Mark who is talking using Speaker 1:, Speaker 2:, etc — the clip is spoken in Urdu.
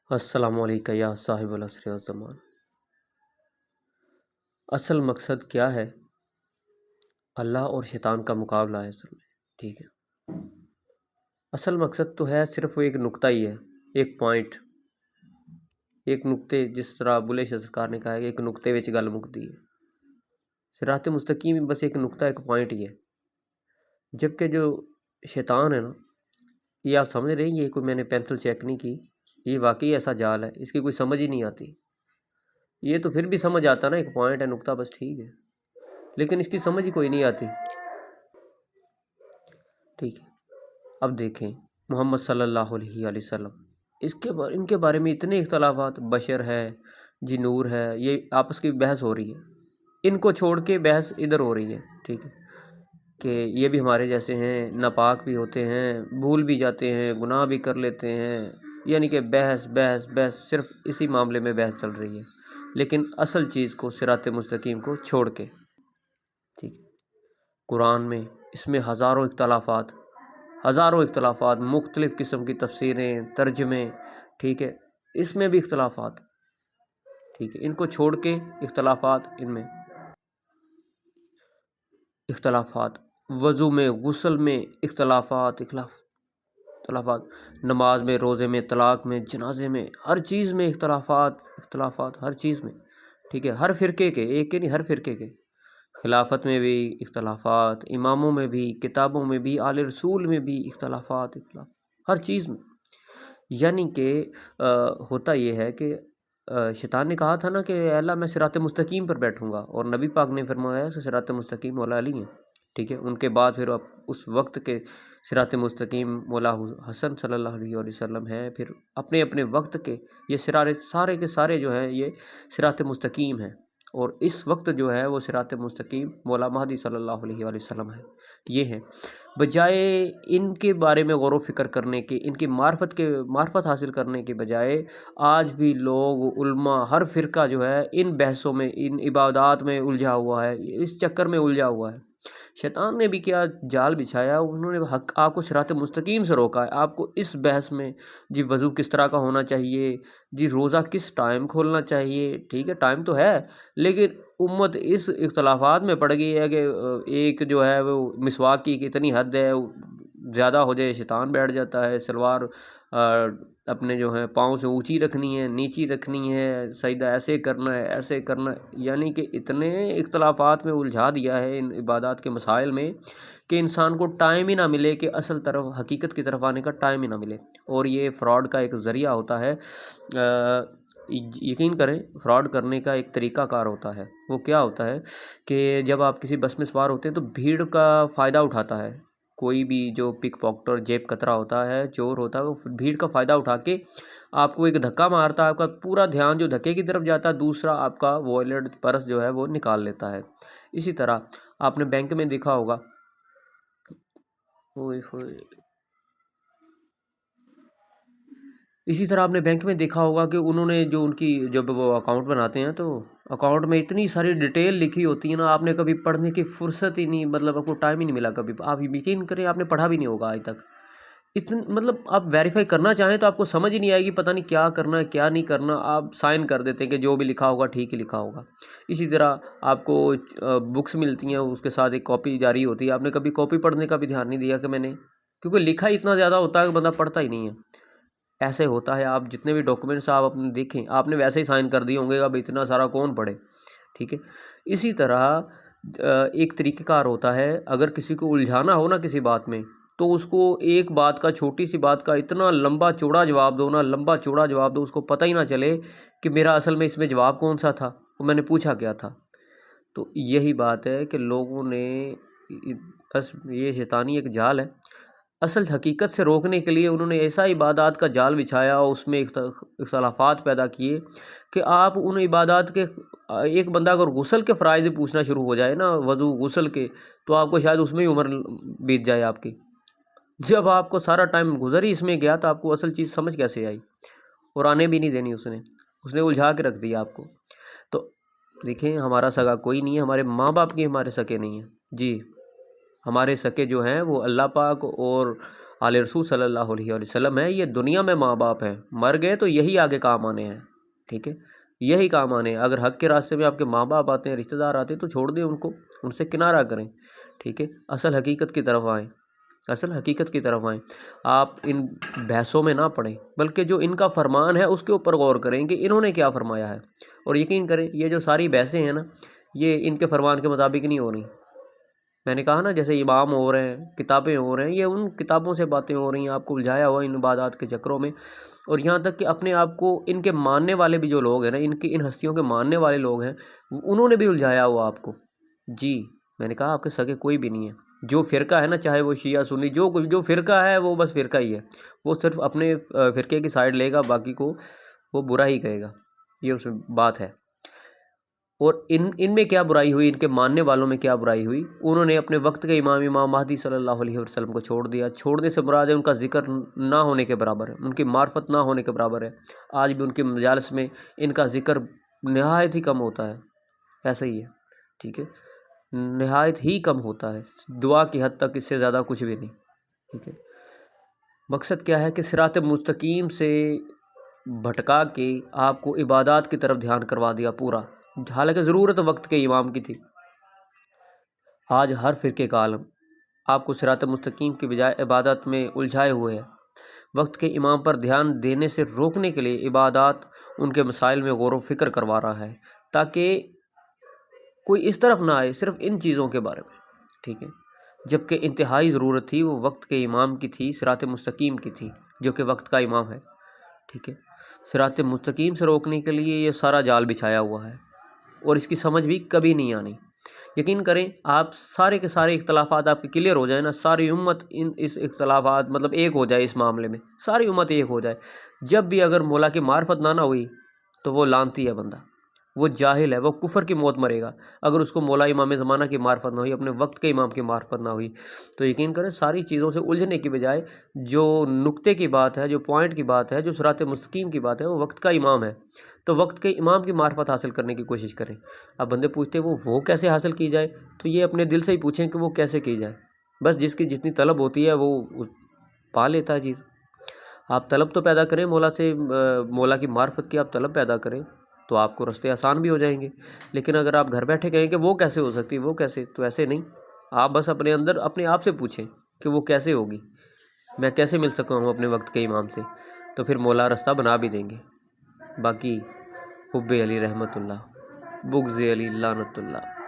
Speaker 1: السلام علیکم یا صاحب العصر والزمان۔ اصل مقصد کیا ہے؟ اللہ اور شیطان کا مقابلہ ہے اصل میں، ٹھیک ہے۔ اصل مقصد تو ہے صرف وہ ایک نقطہ ہی ہے، ایک پوائنٹ، ایک نقطے، جس طرح بلے شاہ سرکار نے کہا ہے کہ ایک نقطے وچ گل مکتی ہے۔ صراط مستقیم بس ایک نقطہ، ایک پوائنٹ ہی ہے۔ جبکہ جو شیطان ہے نا، یہ آپ سمجھ رہے ہیں، یہ کوئی میں نے پینسل چیک نہیں کی، یہ واقعی ایسا جال ہے، اس کی کوئی سمجھ ہی نہیں آتی۔ یہ تو پھر بھی سمجھ آتا نا، ایک پوائنٹ ہے، نقطہ، بس ٹھیک ہے، لیکن اس کی سمجھ ہی کوئی نہیں آتی، ٹھیک ہے۔ اب دیکھیں محمد صلی اللہ علیہ وآلہ وسلم، ان کے بارے میں اتنے اختلافات، بشر ہے جی نور ہے، یہ آپس کی بحث ہو رہی ہے، ان کو چھوڑ کے بحث ادھر ہو رہی ہے، ٹھیک ہے، کہ یہ بھی ہمارے جیسے ہیں، ناپاک بھی ہوتے ہیں، بھول بھی جاتے ہیں، گناہ بھی کر لیتے ہیں، یعنی کہ بحث بحث بحث، صرف اسی معاملے میں بحث چل رہی ہے، لیکن اصل چیز کو، صراط مستقیم کو چھوڑ کے، ٹھیک ہے۔ قرآن میں اس میں ہزاروں اختلافات، مختلف قسم کی تفسیریں، ترجمے، ٹھیک ہے، اس میں بھی اختلافات، ٹھیک ہے۔ ان کو چھوڑ کے اختلافات، ان میں اختلافات، وضو میں، غسل میں اختلافات، نماز میں، روزے میں، طلاق میں، جنازے میں، ہر چیز میں اختلافات، ہر چیز میں، ٹھیک ہے۔ ہر فرقے کے، ایک کے نہیں، ہر فرقے کے، خلافت میں بھی اختلافات، اماموں میں بھی، کتابوں میں بھی، آل رسول میں بھی اختلافات، ہر چیز میں۔ یعنی کہ ہوتا یہ ہے کہ شیطان نے کہا تھا نا کہ اے اللہ میں صراط مستقیم پر بیٹھوں گا، اور نبی پاک نے فرمایا کہ صراط مستقیم مولا علی ہیں، ٹھیک ہے۔ ان کے بعد پھر اس وقت کے صراط مستقیم مولا حسن صلی اللہ علیہ وسلم ہیں، پھر اپنے اپنے وقت کے یہ سارے کے سارے جو ہیں یہ صراط مستقیم ہیں، اور اس وقت جو ہے وہ صراط مستقیم مولا مہدی صلی اللہ علیہ وسلم ہے، یہ ہیں۔ بجائے ان کے بارے میں غور و فکر کرنے کے، ان کی معرفت حاصل کرنے کے بجائے، آج بھی لوگ، علماء، ہر فرقہ جو ہے ان بحثوں میں، ان عبادات میں الجھا ہوا ہے، اس چکر میں الجھا ہوا ہے۔ شیطان نے بھی کیا جال بچھایا، انہوں نے آپ کو صراط مستقیم سے روکا ہے، آپ کو اس بحث میں، جی وضو کس طرح کا ہونا چاہیے، جی روزہ کس ٹائم کھولنا چاہیے، ٹھیک ہے، ٹائم تو ہے، لیکن امت اس اختلافات میں پڑ گئی ہے کہ ایک جو ہے وہ مسواک کی اتنی حد ہے، زیادہ ہو جائے شیطان بیٹھ جاتا ہے، سلوار اپنے جو ہے پاؤں سے اونچی رکھنی ہے، نیچی رکھنی ہے، سجدہ ایسے کرنا ہے، ایسے کرنا ہے، یعنی کہ اتنے اختلافات میں الجھا دیا ہے ان عبادات کے مسائل میں کہ انسان کو ٹائم ہی نہ ملے، کہ اصل طرف، حقیقت کی طرف آنے کا ٹائم ہی نہ ملے، اور یہ فراڈ کا ایک ذریعہ ہوتا ہے۔ یقین کریں، فراڈ کرنے کا ایک طریقہ کار ہوتا ہے، وہ کیا ہوتا ہے کہ جب آپ کسی بس میں سوار ہوتے ہیں تو بھیڑ کا فائدہ اٹھاتا ہے، کوئی بھی جو پک پاکٹر، جیب کترا ہوتا ہے، چور ہوتا ہے، وہ بھیڑ کا فائدہ اٹھا کے آپ کو ایک دھکا مارتا ہے، آپ کا پورا دھیان جو دھکے کی طرف جاتا ہے، دوسرا آپ کا والیٹ، پرس جو ہے وہ نکال لیتا ہے۔ اسی طرح آپ نے بینک میں دیکھا ہوگا، کہ انہوں نے جو ان کی، جب وہ اکاؤنٹ بناتے ہیں تو اکاؤنٹ میں اتنی ساری ڈیٹیل لکھی ہوتی ہے نا، آپ نے کبھی پڑھنے کی فرصت ہی نہیں، مطلب آپ کو ٹائم ہی نہیں ملا کبھی، آپ یقین کریں آپ نے پڑھا بھی نہیں ہوگا آج تک، مطلب آپ ویریفائی کرنا چاہیں تو آپ کو سمجھ ہی نہیں آئے گی، پتہ نہیں کیا کرنا ہے کیا نہیں کرنا، آپ سائن کر دیتے ہیں کہ جو بھی لکھا ہوگا ٹھیک ہی لکھا ہوگا۔ اسی طرح آپ کو بکس ملتی ہیں، اس کے ساتھ ایک کاپی جاری ہوتی ہے، آپ نے کبھی کاپی پڑھنے کا بھی دھیان نہیں دیا کہ میں نے، کیونکہ لکھا ہی اتنا زیادہ ہوتا ہے کہ بندہ پڑھتا ہی نہیں ہے۔ ایسے ہوتا ہے، آپ جتنے بھی ڈاکومنٹس آپ اپنے دیکھیں، آپ نے ویسے ہی سائن کر دیے ہوں گے، اب اتنا سارا کون پڑھے، ٹھیک ہے۔ اسی طرح ایک طریقہ کار ہوتا ہے، اگر کسی کو الجھانا ہو نا کسی بات میں، تو اس کو ایک بات کا، چھوٹی سی بات کا اتنا لمبا چوڑا جواب دو نا، لمبا چوڑا جواب دو، اس کو پتہ ہی نہ چلے کہ میرا اصل میں اس میں جواب کون سا تھا، وہ میں نے پوچھا کیا تھا۔ تو یہی بات ہے کہ لوگوں نے، بس یہ شیطانی ایک جال ہے، اصل حقیقت سے روکنے کے لیے انہوں نے ایسا عبادات کا جال بچھایا اور اس میں اختلافات پیدا کیے کہ آپ ان عبادات کے، ایک بندہ اگر غسل کے فرائض پوچھنا شروع ہو جائے نا، وضو غسل کے، تو آپ کو شاید اس میں ہی عمر بیت جائے آپ کی، جب آپ کو سارا ٹائم گزر ہی اس میں گیا تو آپ کو اصل چیز سمجھ کیسے آئی، اور آنے بھی نہیں دینی، اس نے الجھا کے رکھ دیا آپ کو۔ تو دیکھیں، ہمارا سگا کوئی نہیں ہے، ہمارے ماں باپ کے ہمارے سکے نہیں ہیں، جی ہمارے سکے جو ہیں وہ اللہ پاک اور آل رسول صلی اللہ علیہ وسلم ہے، یہ دنیا میں ماں باپ ہیں، مر گئے تو یہی آگے کام آنے ہیں، ٹھیک ہے، یہی کام آنے ہیں۔ اگر حق کے راستے میں آپ کے ماں باپ آتے ہیں، رشتہ دار آتے ہیں، تو چھوڑ دیں ان کو، ان سے کنارہ کریں، ٹھیک ہے، اصل حقیقت کی طرف آئیں، اصل حقیقت کی طرف آئیں۔ آپ ان بحثوں میں نہ پڑیں، بلکہ جو ان کا فرمان ہے اس کے اوپر غور کریں کہ انہوں نے کیا فرمایا ہے، اور یقین کریں یہ جو ساری بحثیں ہیں نا، یہ ان کے فرمان کے مطابق نہیں ہو رہی۔ میں نے کہا نا جیسے امام ہو رہے ہیں، کتابیں ہو رہے ہیں، یہ ان کتابوں سے باتیں ہو رہی ہیں، آپ کو الجھایا ہوا ان عبادات کے چکروں میں، اور یہاں تک کہ اپنے آپ کو ان کے ماننے والے بھی جو لوگ ہیں نا، ان ہستیوں کے ماننے والے لوگ ہیں، انہوں نے بھی الجھایا ہوا آپ کو۔ جی میں نے کہا آپ کے سگے کوئی بھی نہیں ہے، جو فرقہ ہے نا، چاہے وہ شیعہ سنی، جو فرقہ ہے وہ بس فرقہ ہی ہے، وہ صرف اپنے فرقے کی سائڈ لے گا، باقی کو وہ برا ہی کہے گا، یہ اس میں بات ہے۔ اور ان میں کیا برائی ہوئی، ان کے ماننے والوں میں کیا برائی ہوئی، انہوں نے اپنے وقت کے امام مہدی صلی اللہ علیہ وسلم کو چھوڑ دیا۔ چھوڑنے سے مراد ہے ان کا ذکر نہ ہونے کے برابر ہے، ان کی معرفت نہ ہونے کے برابر ہے۔ آج بھی ان کے مجالس میں ان کا ذکر نہایت ہی کم ہوتا ہے، ایسا ہی ہے، ٹھیک ہے، نہایت ہی کم ہوتا ہے، دعا کی حد تک، اس سے زیادہ کچھ بھی نہیں، ٹھیک ہے۔ مقصد کیا ہے کہ صراط مستقیم سے بھٹکا کے آپ کو عبادات کی طرف دھیان کروا دیا پورا، حالانکہ ضرورت وقت کے امام کی تھی۔ آج ہر فرقے کا عالم آپ کو صراط مستقیم کی بجائے عبادت میں الجھائے ہوئے ہے۔ وقت کے امام پر دھیان دینے سے روکنے کے لیے عبادات ان کے مسائل میں غور و فکر کروا رہا ہے، تاکہ کوئی اس طرف نہ آئے صرف ان چیزوں کے بارے میں، ٹھیک ہے، جبکہ انتہائی ضرورت تھی وہ وقت کے امام کی تھی، صراط مستقیم کی تھی، جو کہ وقت کا امام ہے، ٹھیک ہے۔ صراط مستقیم سے روکنے کے لیے یہ سارا جال بچھایا ہوا ہے، اور اس کی سمجھ بھی کبھی نہیں آنی۔ یقین کریں آپ سارے کے سارے اختلافات آپ کے کلیئر ہو جائیں نا، ساری امت اس اختلافات مطلب ایک ہو جائے اس معاملے میں، ساری امت ایک ہو جائے، جب بھی اگر مولا کی معرفت نہ ہوئی تو وہ لعنتی ہے بندہ، وہ جاہل ہے، وہ کفر کی موت مرے گا۔ اگر اس کو مولا امام زمانہ کی معرفت نہ ہوئی، اپنے وقت کے امام کی معرفت نہ ہوئی، تو یقین کریں ساری چیزوں سے الجھنے کی بجائے جو نقطے کی بات ہے، جو پوائنٹ کی بات ہے، جو صراط مستقیم کی بات ہے، وہ وقت کا امام ہے، تو وقت کے امام کی معرفت حاصل کرنے کی کوشش کریں۔ اب بندے پوچھتے ہیں وہ کیسے حاصل کی جائے، تو یہ اپنے دل سے ہی پوچھیں کہ وہ کیسے کی جائے، بس جس کی جتنی طلب ہوتی ہے وہ پا لیتا ہے چیز۔ آپ طلب تو پیدا کریں مولا سے، مولا کی معرفت کی آپ طلب پیدا کریں، تو آپ کو راستے آسان بھی ہو جائیں گے۔ لیکن اگر آپ گھر بیٹھے کہیں کہ وہ کیسے ہو سکتی، وہ کیسے، تو ایسے نہیں، آپ بس اپنے اندر اپنے آپ سے پوچھیں کہ وہ کیسے ہوگی، میں کیسے مل سکتا ہوں اپنے وقت کے امام سے، تو پھر مولا راستہ بنا بھی دیں گے۔ باقی حب علی رحمت اللہ، بغض علی لعنت اللہ۔